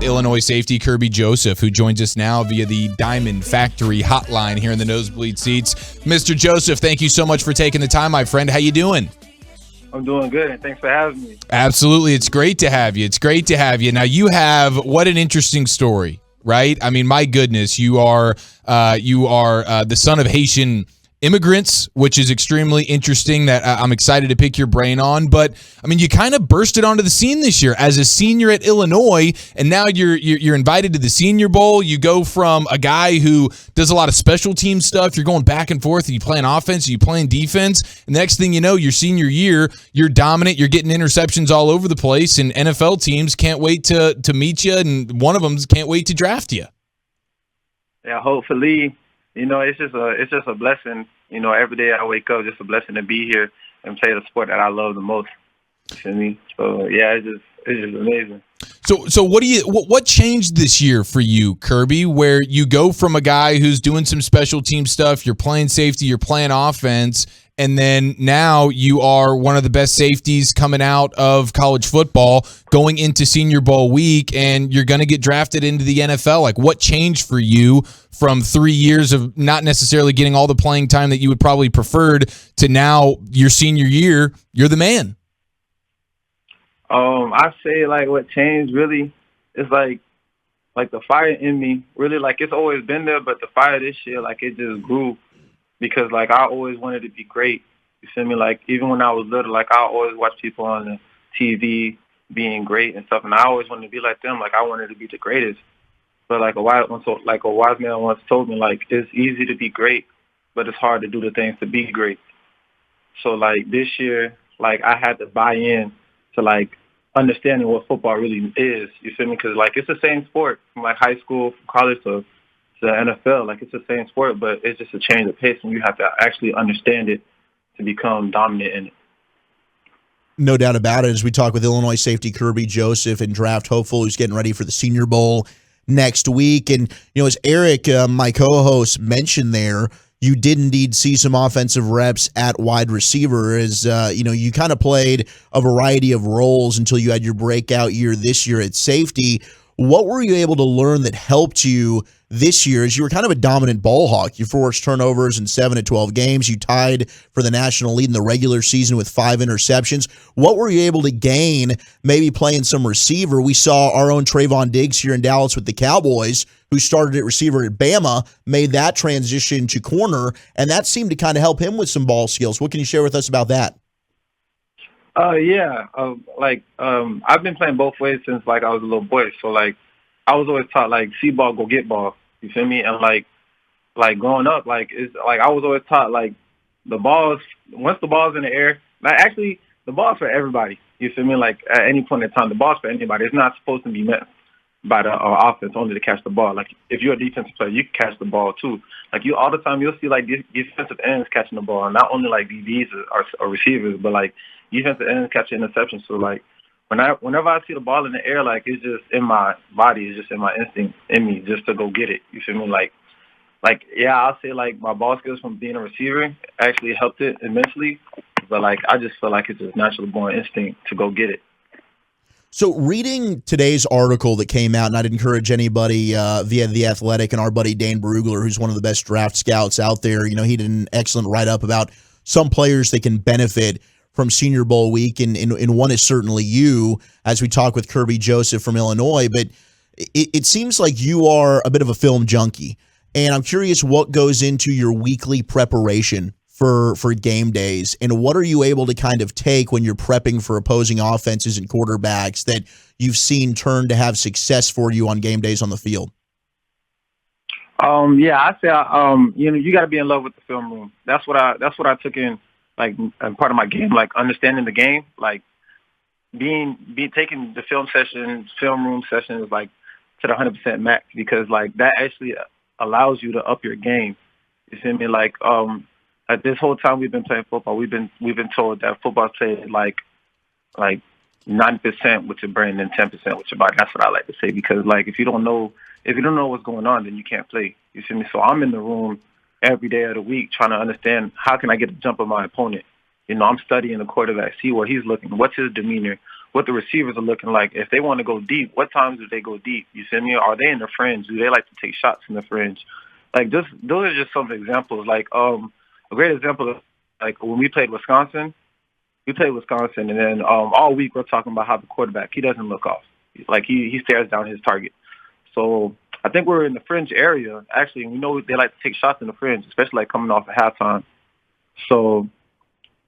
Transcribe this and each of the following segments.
Illinois safety Kerby Joseph, who joins us now via the Diamond Factory hotline here in the Nosebleed Seats. Mr. Joseph, thank you so much for taking the time, my friend. How you doing? I'm doing good, and thanks for having me. Absolutely. It's great to have you. It's great to have you. Now, you have what an interesting story, right? I mean, my goodness, you are the son of Haitian immigrants, which is extremely interesting that I'm excited to pick your brain on. But, I mean, you kind of bursted onto the scene this year as a senior at Illinois, and now you're invited to the Senior Bowl. You go from a guy who does a lot of special team stuff. You're going back and forth, and you playing offense, and you playing defense. And the next thing you know, your senior year, you're dominant. You're getting interceptions all over the place, and NFL teams can't wait to meet you, and one of them can't wait to draft you. Yeah, hopefully. It's just a blessing. Every day I wake up, just a blessing to be here and play the sport that I love the most. You feel me? So yeah, it's just amazing. So what changed this year for you, Kerby, where you go from a guy who's doing some special team stuff, you're playing safety, you're playing offense, and then now you are one of the best safeties coming out of college football, going into Senior Bowl week, and you're going to get drafted into the NFL. Like, what changed for you from 3 years of not necessarily getting all the playing time that you would probably preferred to now your senior year, you're the man? I say what changed really is like the fire in me. Really, it's always been there, but the fire this year, it just grew. Because, I always wanted to be great. You feel me? Even when I was little, I always watch people on the TV being great and stuff, and I always wanted to be like them. I wanted to be the greatest. But, a wise man once told me, it's easy to be great, but it's hard to do the things to be great. So, this year, I had to buy in to, understanding what football really is. You feel me? Because, it's the same sport from, high school, from college to the NFL. It's the same sport, but it's just a change of pace, and you have to actually understand it to become dominant in it. No doubt about it. As we talk with Illinois safety Kerby Joseph and draft hopeful who's getting ready for the Senior Bowl next week. And, as Eric, my co-host, mentioned there, you did indeed see some offensive reps at wide receiver as, you kind of played a variety of roles until you had your breakout year this year at safety. What were you able to learn that helped you this year, as you were kind of a dominant ball hawk? You forced turnovers in 7 of 12 games. You tied for the national lead in the regular season with 5 interceptions. What were you able to gain maybe playing some receiver? We saw our own Trayvon Diggs here in Dallas with the Cowboys, who started at receiver at Bama, made that transition to corner, and that seemed to kind of help him with some ball skills. What can you share with us about that? Yeah. I've been playing both ways since, I was a little boy. So, I was always taught, see ball, go get ball. You feel me? And, growing up, it's I was always taught, the balls, once the ball's in the air, actually, the ball's for everybody. You feel me? At any point in time, the ball's for anybody. It's not supposed to be meant by the offense only to catch the ball. If you're a defensive player, you can catch the ball, too. You all the time, you'll see, defensive ends catching the ball. Not only, DBs or receivers, but, defensive ends catching interceptions. So, whenever I see the ball in the air, it's just in my body, it's just in my instinct, in me, just to go get it. You feel me? Yeah, I'll say, my ball skills from being a receiver actually helped it immensely. But, I just feel like it's just naturally born instinct to go get it. So reading today's article that came out, and I'd encourage anybody via The Athletic and our buddy Dane Brugler, who's one of the best draft scouts out there, he did an excellent write-up about some players that can benefit from Senior Bowl week, and one is certainly you, as we talk with Kerby Joseph from Illinois. But it seems like you are a bit of a film junkie, and I'm curious what goes into your weekly preparation for game days, and what are you able to kind of take when you're prepping for opposing offenses and quarterbacks that you've seen turn to have success for you on game days on the field? Yeah, I say, you got to be in love with the film room. That's what I took in. And part of my game, understanding the game, taking the film room sessions, to the 100% max, because that actually allows you to up your game. You see me? This whole time we've been playing football, we've been told that football played 90% with your brain and 10% with your body. That's what I like to say, because if you don't know what's going on, then you can't play. You see me? So I'm in the room every day of the week trying to understand how can I get a jump on my opponent. I'm studying the quarterback, see where he's looking, what's his demeanor, what the receivers are looking like. If they want to go deep, what times do they go deep? You see me? Are they in the fringe? Do they like to take shots in the fringe? Like, those are just some examples. Like, a great example is, like, when we played Wisconsin, and then all week we're talking about how the quarterback, he doesn't look off. Like, he stares down his target. So I think we're in the fringe area, actually, and we know they like to take shots in the fringe, especially, like, coming off at halftime. So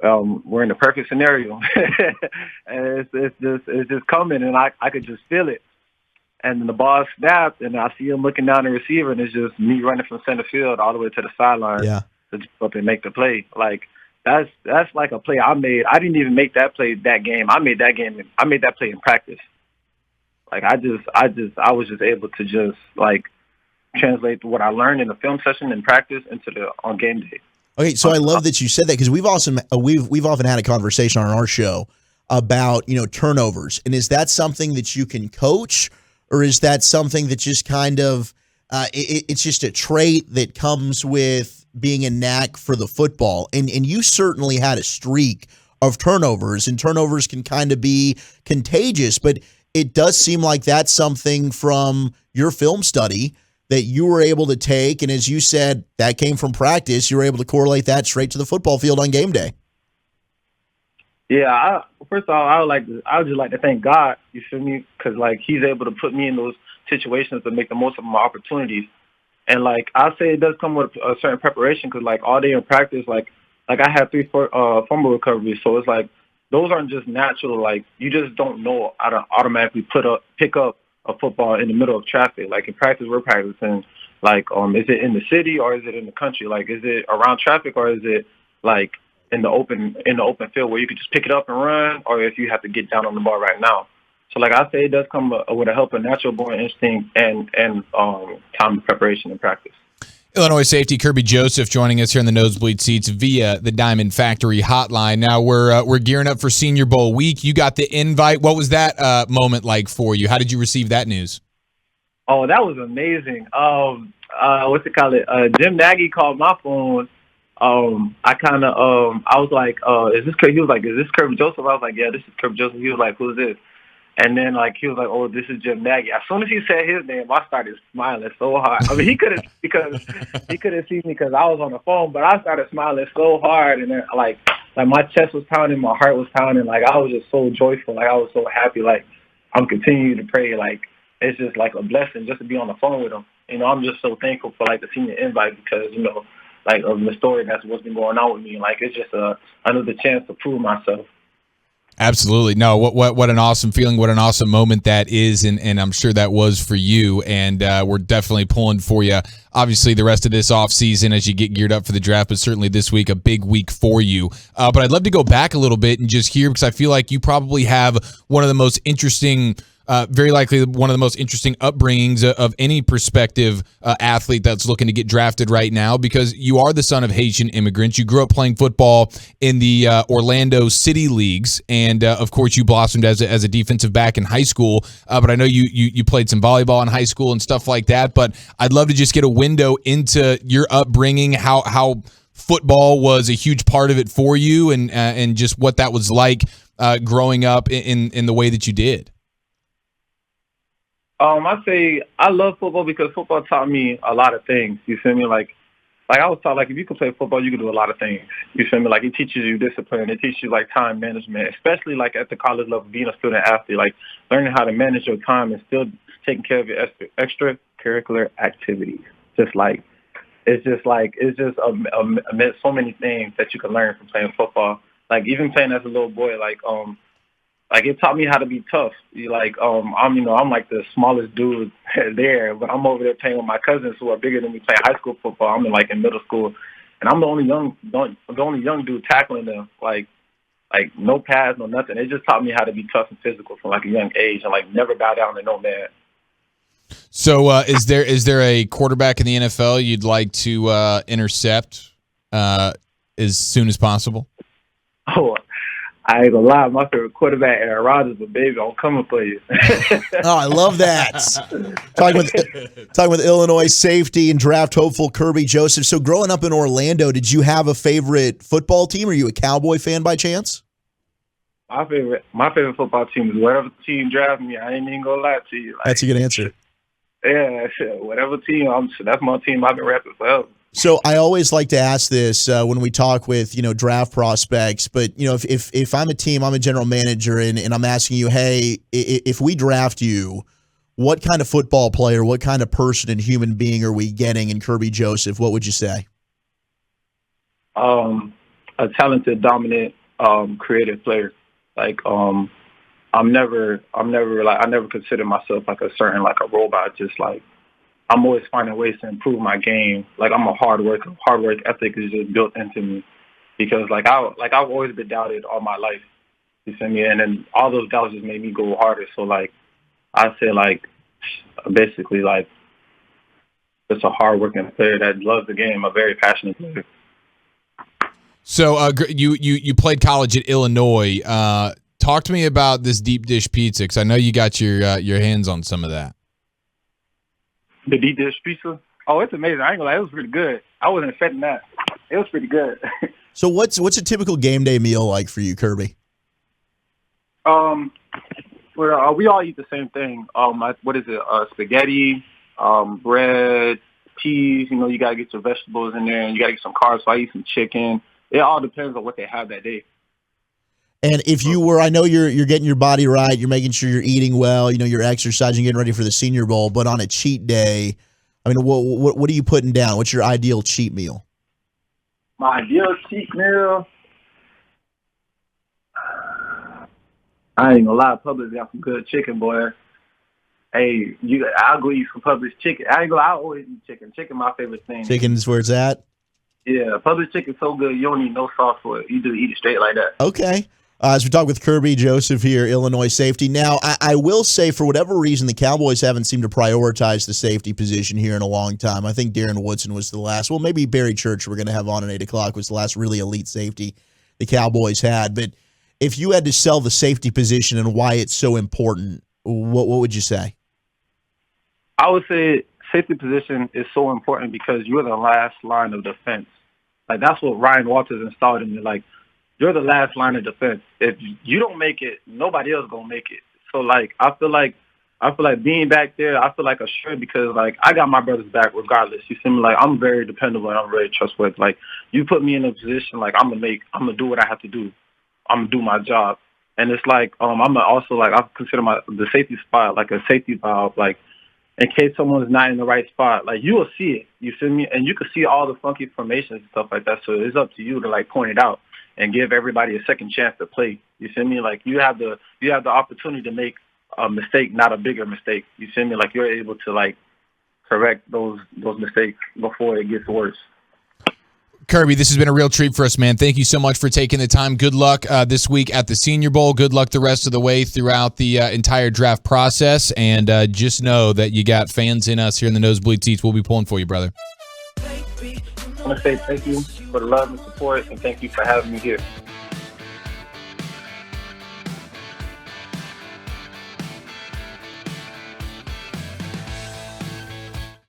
we're in the perfect scenario. And it's just coming, and I could just feel it. And then the ball snapped, and I see him looking down the receiver, and it's just me running from center field all the way to the sideline to jump up and make the play. Like, that's like a play I made. I didn't even make that play that game. I made that play in practice. Like, I was just able to just, like, translate what I learned in the film session and practice on game day. Okay, so I love that you said that, because we've often had a conversation on our show about, turnovers. And is that something that you can coach, or is that something that just kind of it's just a trait that comes with being a knack for the football? And you certainly had a streak of turnovers, and turnovers can kind of be contagious, but it does seem like that's something from your film study that you were able to take, and as you said, that came from practice. You were able to correlate that straight to the football field on game day. Yeah, first of all, I would just like to thank God, you feel me? Because, like, he's able to put me in those situations to make the most of my opportunities. And, like, I'll say it does come with a certain preparation, because, like, all day in practice, like I had 3 fumble recoveries, so it's like those aren't just natural. Like, you just don't know how to automatically pick up a football in the middle of traffic. Like, in practice, we're practicing, like, is it in the city or is it in the country? Like, is it around traffic or is it, like, in the open field where you can just pick it up and run, or if you have to get down on the ball right now? So, like I say, it does come with a help of natural born instinct and time of preparation and practice. Illinois safety Kerby Joseph joining us here in the Nosebleed Seats via the Diamond Factory hotline. Now we're gearing up for Senior Bowl week. You got the invite. What was that moment like for you? How did you receive that news? Oh, that was amazing. What's it called? Jim Nagy called my phone. I was like, is this Kerby? He was like, is this Kerby Joseph? I was like, yeah, this is Kerby Joseph. He was like, who's this? And then, like, he was like, oh, this is Jim Nagy. As soon as he said his name, I started smiling so hard. I mean, he couldn't see me because I was on the phone, but I started smiling so hard. And then, like my chest was pounding, my heart was pounding. Like, I was just so joyful. Like, I was so happy. Like, I'm continuing to pray. Like, it's just, like, a blessing just to be on the phone with him. I'm just so thankful for, like, the senior invite because, like, of the story that's what's been going on with me. Like, it's just another chance to prove myself. Absolutely. No, what an awesome feeling, what an awesome moment that is, and I'm sure that was for you, and we're definitely pulling for you, obviously, the rest of this offseason as you get geared up for the draft, but certainly this week, a big week for you. But I'd love to go back a little bit and just hear, because I feel like you probably have one of the most interesting very likely one of the most interesting upbringings of any prospective athlete that's looking to get drafted right now, because you are the son of Haitian immigrants. You grew up playing football in the Orlando City Leagues, and of course you blossomed as a defensive back in high school, but I know you played some volleyball in high school and stuff like that, but I'd love to just get a window into your upbringing, how football was a huge part of it for you, and just what that was like growing up in the way that you did. I say I love football because football taught me a lot of things. You feel me? Like I was taught, like, if you can play football, you can do a lot of things. You feel me? Like, it teaches you discipline. It teaches you, like, time management, especially, like, at the college level, being a student athlete, like, learning how to manage your time and still taking care of your extracurricular activities. It's just so many things that you can learn from playing football. Like, even playing as a little boy, like, it taught me how to be tough. I'm like the smallest dude there, but I'm over there playing with my cousins who are bigger than me, playing high school football. I'm in middle school, and I'm the only young dude tackling them. Like no pads, no nothing. It just taught me how to be tough and physical from, like, a young age, and, like, never bow down to no man. So, is there a quarterback in the NFL you'd like to intercept as soon as possible? Oh, I ain't gonna lie, my favorite quarterback, Aaron Rodgers, but baby, I'm coming for you. Oh, I love that. Talking with Illinois safety and draft hopeful Kerby Joseph. So, growing up in Orlando, did you have a favorite football team? Are you a Cowboy fan by chance? My favorite football team is whatever team drafts me. I ain't even gonna lie to you. Like, That's a good answer. Yeah, whatever team. That's my team. I've been rapping forever. So I always like to ask this when we talk with draft prospects. But if I'm a team, I'm a general manager, and I'm asking you, hey, if we draft you, what kind of football player, what kind of person and human being are we getting in Kerby Joseph? What would you say? A talented, dominant, creative player. Like I never consider myself like a certain like a robot. Just like I'm always finding ways to improve my game. Like I'm a hard worker. Hard work ethic is just built into me because I've always been doubted all my life. You see me? And then all those doubts just made me go harder. So like I say like basically like just a hard working player that loves the game, a very passionate player. So you played college at Illinois. Talk to me about this deep dish pizza because I know you got your hands on some of that. The deep dish pizza? Oh, it's amazing. I ain't gonna lie, it was pretty good. I wasn't expecting that. It was pretty good. So what's a typical game day meal like for you, Kerby? We all eat the same thing. What is it? Spaghetti, bread, cheese. You gotta get your vegetables in there, and you gotta get some carbs. So I eat some chicken. It all depends on what they have that day. And if you were, I know you're getting your body right, you're making sure you're eating well, you're exercising, getting ready for the Senior Bowl. But on a cheat day, I mean, what are you putting down? What's your ideal cheat meal? My ideal cheat meal, I ain't gonna lie, Publix got some good chicken, boy. Hey, I'll go eat some Publix chicken. I ain't gonna lie, I always eat chicken. Chicken my favorite thing. Chicken's where it's at? Yeah, Publix chicken's so good, you don't need no sauce for it. You just eat it straight like that. Okay. As we talk with Kerby Joseph here, Illinois safety. Now, I will say, for whatever reason, the Cowboys haven't seemed to prioritize the safety position here in a long time. I think Darren Woodson was the last. Well, maybe Barry Church we're going to have on at 8 o'clock was the last really elite safety the Cowboys had. But if you had to sell the safety position and why it's so important, what would you say? I would say safety position is so important because you're the last line of defense. Like, that's what Ryan Walters installed in me. Like, you're the last line of defense. If you don't make it, nobody else gonna make it. So like I feel like being back there, I feel like assured because like I got my brother's back regardless. You see me, like I'm very dependable and I'm very trustworthy. Like you put me in a position like I'm gonna do what I have to do. I'm gonna do my job. And it's like I'm also like I consider the safety spot like a safety valve, like in case someone's not in the right spot, like you will see it. You see me? And you can see all the funky formations and stuff like that. So it's up to you to like point it out and give everybody a second chance to play. You see me? Like you have the opportunity to make a mistake, not a bigger mistake. You see me? Like you're able to like correct those mistakes before it gets worse. Kerby, this has been a real treat for us, man. Thank you so much for taking the time. Good luck this week at the Senior Bowl. Good luck the rest of the way throughout the entire draft process. And just know that you got fans in us here in the Nosebleed Seats. We'll be pulling for you, brother. I want to say thank you for the love and support, and thank you for having me here.